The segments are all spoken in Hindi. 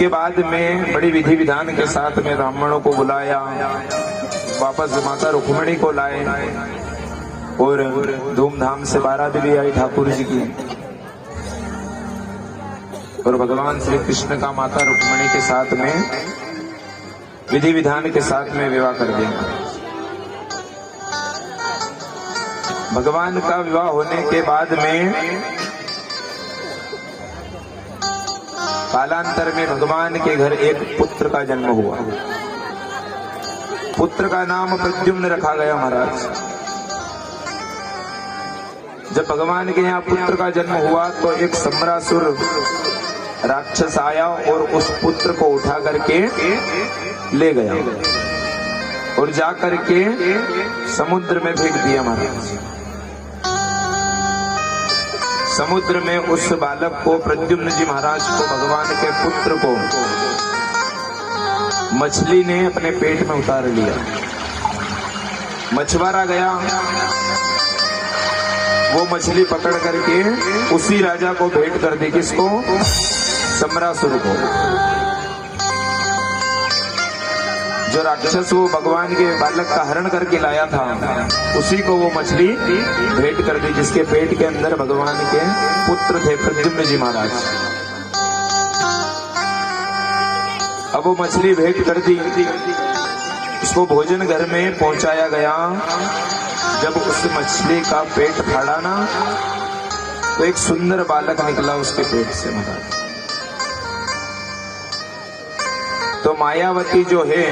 उसके बाद में बड़ी विधि विधान के साथ में ब्राह्मणों को बुलाया, वापस माता रुक्मिणी को लाए और धूमधाम से बारात भी आई ठाकुर जी की। और भगवान श्री कृष्ण का माता रुक्मिणी के साथ में विधि विधान के साथ में विवाह कर दिया। भगवान का विवाह होने के बाद में कालांतर में भगवान के घर एक पुत्र का जन्म हुआ। पुत्र का नाम प्रद्युम्न रखा गया महाराज। जब भगवान के यहाँ पुत्र का जन्म हुआ तो एक सम्रासुर राक्षस आया और उस पुत्र को उठा करके ले गया और जा करके समुद्र में फेंक दिया महाराज। समुद्र में उस बालक को, प्रद्युम्न जी महाराज को, भगवान के पुत्र को मछली ने अपने पेट में उतार लिया। मछुआरा गया, वो मछली पकड़ करके उसी राजा को भेंट कर दी। किसको? सम्रासुर को। जो राक्षस वो भगवान के बालक का हरण करके लाया था, उसी को वो मछली भेंट कर दी, जिसके पेट के अंदर भगवान के पुत्र थे प्रद्युम्न जी महाराज। अब वो मछली भेंट कर दी, उसको भोजन घर में पहुंचाया गया। जब उस मछली का पेट फाड़ा ना, तो एक सुंदर बालक निकला उसके पेट से महाराज। तो मायावती जो है,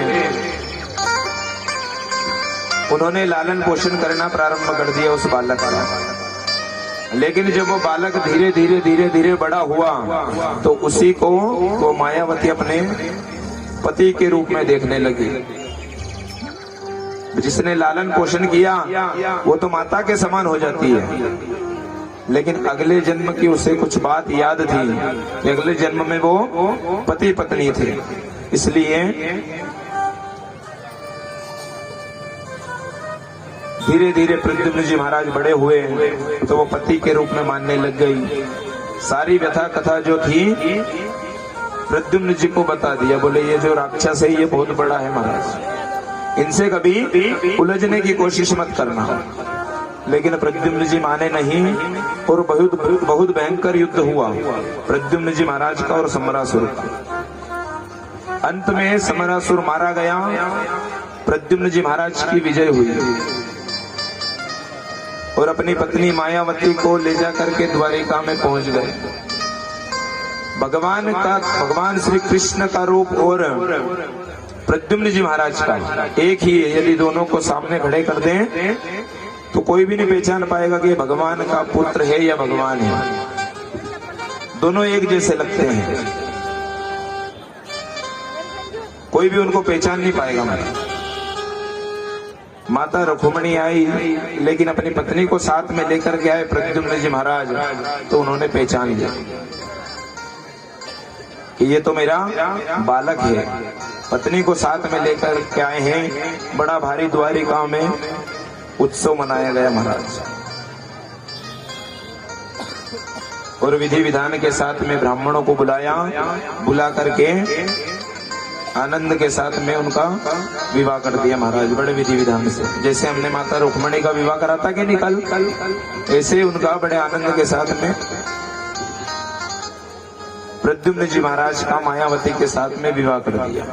उन्होंने लालन पोषण करना प्रारंभ कर दिया उस बालक का। लेकिन जब वो बालक धीरे धीरे धीरे धीरे बड़ा हुआ तो उसी को वो मायावती अपने पति के रूप में देखने लगी। जिसने लालन पोषण किया वो तो माता के समान हो जाती है, लेकिन अगले जन्म की उसे कुछ बात याद थी कि अगले जन्म में वो पति पत्नी थे। इसलिए धीरे धीरे प्रद्युम्न जी महाराज बड़े हुए तो वो पति के रूप में मानने लग गई। सारी व्यथा कथा जो थी प्रद्युम्न जी को बता दिया। बोले ये जो राक्षस है ये बहुत बड़ा है महाराज, इनसे कभी उलझने की कोशिश मत करना। लेकिन प्रद्युम्न जी माने नहीं और बहुत भयंकर युद्ध हुआ प्रद्युम्न जी महाराज का और सम्रासुर का। अंत में सम्रासुर मारा गया, प्रद्युम्न जी महाराज की विजय हुई और अपनी पत्नी मायावती को ले जा करके द्वारिका में पहुंच गए। भगवान श्री कृष्ण का रूप और प्रद्युम्न जी महाराज का एक ही है। यदि दोनों को सामने खड़े कर दें तो कोई भी नहीं पहचान पाएगा कि भगवान का पुत्र है या भगवान है। दोनों एक जैसे लगते हैं, कोई भी उनको पहचान नहीं पाएगा। माता रुक्मिणी आई, लेकिन अपनी पत्नी को साथ में लेकर के आए प्रद्युम्न जी महाराज, तो उन्होंने पहचान लिया कि ये तो मेरा बालक है। पत्नी को साथ में लेकर के आए हैं। बड़ा भारी द्वारिका में उत्सव मनाया गया महाराज, और विधि विधान के साथ में ब्राह्मणों को बुला करके आनंद के साथ में उनका विवाह कर दिया महाराज, बड़े विधि विधान से। जैसे हमने माता रुक्मिणी का विवाह करा था कि नहीं कल, ऐसे उनका बड़े आनंद के साथ में प्रद्युम्न जी महाराज का मायावती के साथ में विवाह कर दिया।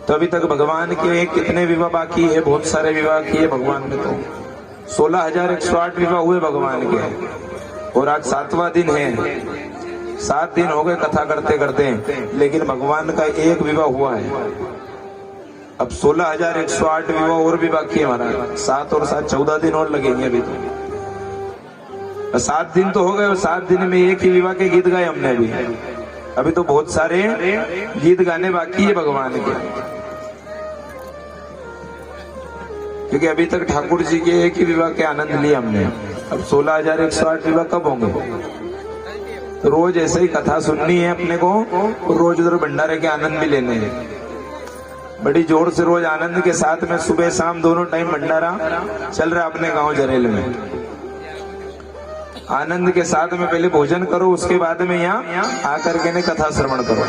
तो अभी तक भगवान के कितने विवाह बाकी है? बहुत सारे विवाह किए भगवान ने। तो 16,108 विवाह हुए भगवान के, और आज 7वां दिन है। 7 दिन हो गए कथा करते करते, लेकिन भगवान का एक विवाह हुआ है। अब 16,108 विवाह और भी बाकी है महाराज। 7 और 7 14 दिन और लगेंगे। अभी तो 7 दिन तो हो गए, और 7 दिन में एक ही विवाह के गीत गाए हमने। अभी तो बहुत सारे गीत गाने बाकी है भगवान के, क्योंकि अभी तक ठाकुर जी के एक ही विवाह के आनंद लिए हमने। अब 16,108 विवाह कब होंगे? रोज ऐसे ही कथा सुननी है अपने को, और रोज उधर भंडारे के आनंद भी लेने हैं। बड़ी जोर से रोज आनंद के साथ में सुबह शाम दोनों टाइम भंडारा चल रहा है अपने गांव जरेल में। आनंद के साथ में पहले भोजन करो, उसके बाद में यहाँ आकर के ने कथा श्रवण करो।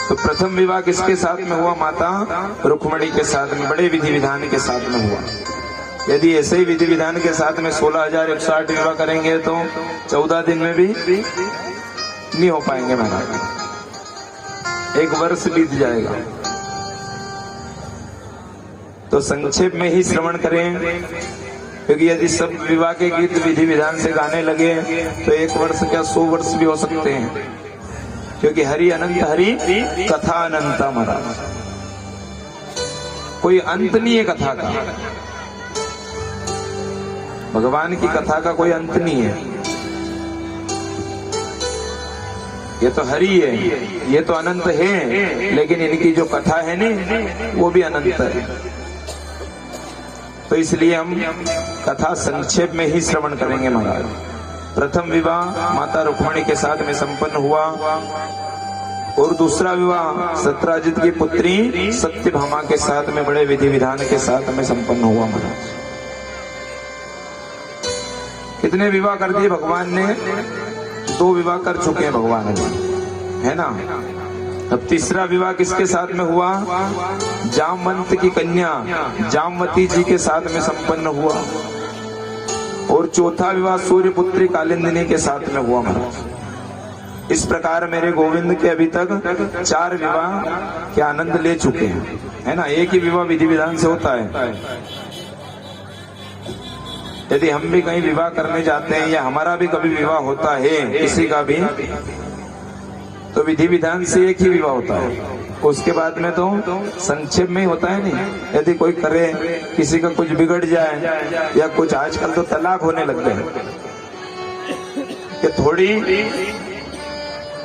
तो प्रथम विवाह किसके साथ में हुआ? माता रुक्मणी के साथ में, बड़े विधि विधान के साथ में हुआ। यदि ऐसे ही विधि विधान के साथ में 16,108 विवाह करेंगे तो 14 दिन में भी नहीं हो पाएंगे महाराज, 1 वर्ष बीत जाएगा। तो संक्षेप में ही श्रवण करें, क्योंकि यदि सब विवाह के गीत विधि विधान से गाने लगे तो 1 वर्ष क्या 100 वर्ष भी हो सकते हैं, क्योंकि हरि अनंत, हरि कथा अनंता महाराज, कोई अंत नहीं है कथा का। भगवान की कथा का कोई अंत नहीं है। ये तो हरि है, ये तो अनंत है, लेकिन इनकी जो कथा है ना वो भी अनंत है। तो इसलिए हम कथा संक्षेप में ही श्रवण करेंगे महाराज। प्रथम विवाह माता रुक्मणी के साथ में संपन्न हुआ और दूसरा विवाह सत्राजित की पुत्री सत्यभामा के साथ में बड़े विधि विधान के साथ में संपन्न हुआ महाराज। कितने विवाह कर दिए भगवान ने? 2 विवाह कर चुके हैं भगवान ने, है ना। अब तीसरा विवाह किसके साथ में हुआ? जामवंत की कन्या जामवती जी के साथ में संपन्न हुआ। और चौथा विवाह सूर्यपुत्री कालिंदिनी के साथ में हुआ महाराज। इस प्रकार मेरे गोविंद के अभी तक 4 विवाह के आनंद ले चुके हैं, है ना। एक ही विवाह विधि विधान से होता है। यदि हम भी कहीं विवाह करने जाते हैं या हमारा भी कभी विवाह होता है किसी का भी, तो विधि विधान से एक ही विवाह होता है। उसके बाद में तो संक्षेप में ही होता है नहीं। यदि कोई करे, किसी का कुछ बिगड़ जाए या कुछ, आजकल तो तलाक होने लग गए कि थोड़ी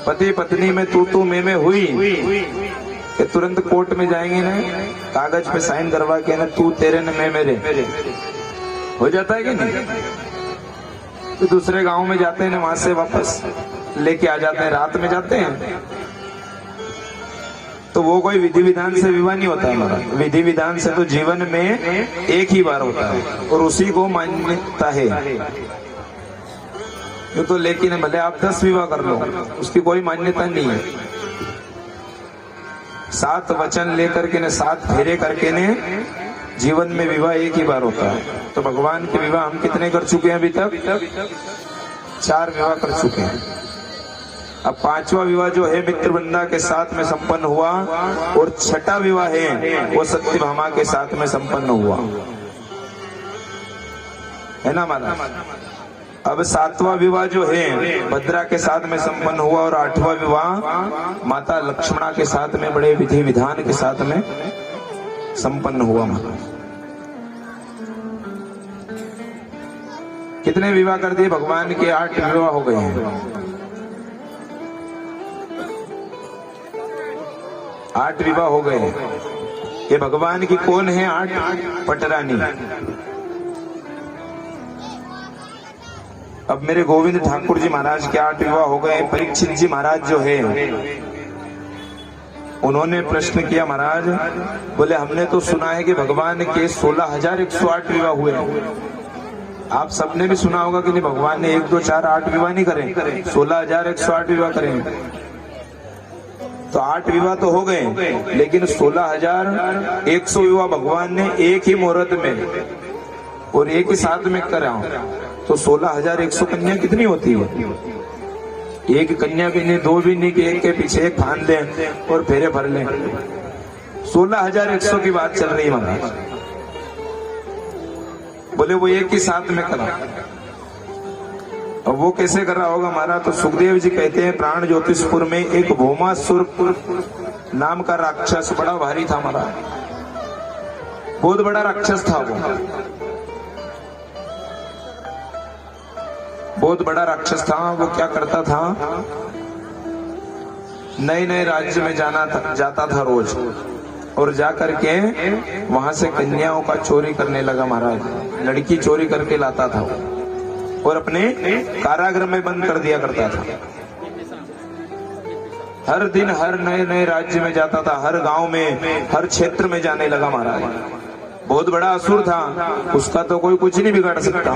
पति पत्नी में तू मैं हुई कि तुरंत कोर्ट में जाएंगे ना, कागज पे साइन करवा के ना, तू तेरे न मैं मेरे, हो जाता है कि नहीं। तो दूसरे गांव में जाते हैं ना, वहां से वापस लेके आ जाते हैं, रात में जाते हैं। तो वो कोई विधि विधान से विवाह नहीं होता है हमारा। विधि विधान से तो जीवन में एक ही बार होता है और उसी को मान्यता है। ये तो लेकिन भले आप 10 विवाह कर लो, उसकी कोई मान्यता नहीं है। 7 वचन लेकर के ने, 7 फेरे करके ने, जीवन में विवाह एक ही बार होता है। तो भगवान के विवाह हम कितने कर चुके हैं अभी तक? 4 विवाह कर चुके हैं। अब 5वां विवाह जो है मित्रवृंदा के साथ में संपन्न हुआ और 6ठा विवाह है वो सत्यभामा के साथ में संपन्न हुआ, है ना महाराज। अब 7वां विवाह जो है भद्रा के साथ में संपन्न हुआ और 8वां विवाह माता लक्ष्मणा के साथ में बड़े विधि विधान के साथ में संपन्न हुआ महाराज। कितने विवाह कर दिए भगवान के? 8 विवाह हो गए हैं। 8 विवाह हो गए। ये भगवान की कौन है? 8 पटरानी। अब मेरे गोविंद ठाकुर जी महाराज के 8 विवाह हो गए। परीक्षित जी महाराज जो है, उन्होंने प्रश्न किया, महाराज बोले हमने तो सुना है कि भगवान के 16,108 विवाह हुए। आप सबने भी सुना होगा कि नहीं, भगवान ने 1, 2, 4, 8 विवाह नहीं करे, 16,108 विवाह करें। तो 8 विवाह तो हो गए, लेकिन 16,100 विवाह भगवान ने एक ही मुहूर्त में और एक ही साथ में करा। तो 16,100 कन्या कितनी होती है? एक कन्या भी नहीं, 2 भी नहीं कि एक के पीछे एक फान दें और फेरे भर लें। 16,100 की बात चल रही है महाराज। बोले वो एक ही साथ में करा। अब वो कैसे कर रहा होगा हमारा? तो सुखदेव जी कहते हैं प्राण ज्योतिषपुर में एक भौमासुर नाम का राक्षस बड़ा भारी था हमारा, बहुत बड़ा राक्षस था वो, बहुत बड़ा राक्षस था। वो क्या करता था, नए नए राज्य में जाता था रोज, और जाकर के वहां से कन्याओं का चोरी करने लगा महाराज। लड़की चोरी करके लाता था और अपने कारागृह में बंद कर दिया करता था। हर दिन हर नए नए राज्य में जाता था, हर गांव में, हर क्षेत्र में जाने लगा महाराज। बहुत बड़ा असुर था, उसका तो कोई कुछ नहीं बिगाड़ सकता।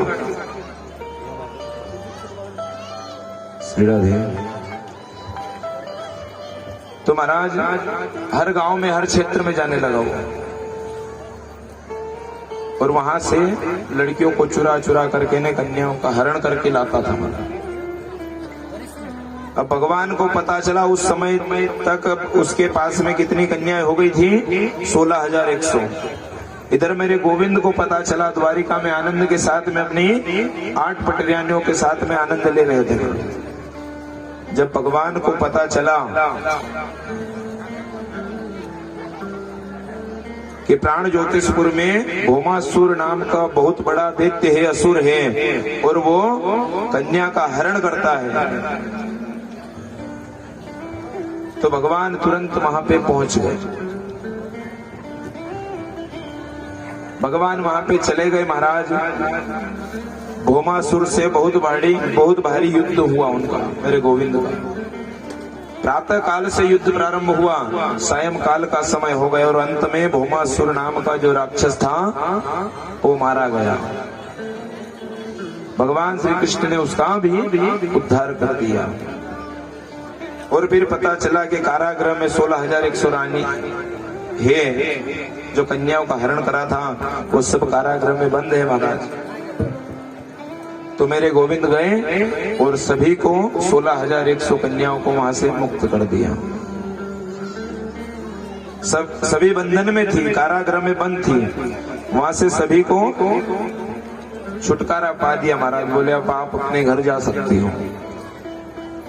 श्री राधे। तो महाराज हर गांव में, हर क्षेत्र में जाने लगा वो, और वहां से लड़कियों को चुरा चुरा करके ने कन्याओं का हरण करके लाता था महाराज। अब भगवान को पता चला उस समय तक उसके पास में कितनी कन्याएं हो गई थी, 16,100। इधर मेरे गोविंद को पता चला द्वारिका में आनंद के साथ में अपनी 8 पटरियानियों के साथ में आनंद ले रहे थे। जब भगवान को पता चला कि प्राण ज्योतिषपुर में भौमासुर नाम का बहुत बड़ा दैत्य है, असुर है, और वो कन्या का हरण करता है, तो भगवान तुरंत वहां पे पहुंच गए। भगवान वहां पे चले गए महाराज। भौमासुर से बहुत भारी युद्ध हुआ उनका, मेरे गोविंद का। प्रातः काल से युद्ध प्रारंभ हुआ, सायं काल का समय हो गया, और अंत में भौमासुर नाम का जो राक्षस था वो मारा गया। भगवान श्री कृष्ण ने उसका भी उद्धार कर दिया। और फिर पता चला कि कारागृह में 16,100 रानी है, जो कन्याओं का हरण करा था, वो सब कारागृह में बंद है महाराज। तो मेरे गोविंद गए और सभी को 16,100 कन्याओं को वहां से मुक्त कर दिया। सभी बंधन में थी, कारागृह में बंद थी, वहां से सभी को छुटकारा पा दिया महाराज। बोले अब आप अपने घर जा सकती हो।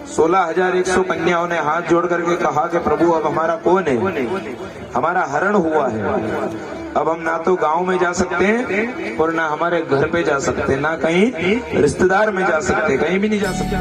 16,100 कन्याओं ने हाथ जोड़ करके कहा कि प्रभु अब हमारा कौन है, हमारा हरण हुआ है, अब हम ना तो गांव में जा सकते हैं और ना हमारे घर पे जा सकते, ना कहीं रिश्तेदार में जा सकते, कहीं भी नहीं जा सकते।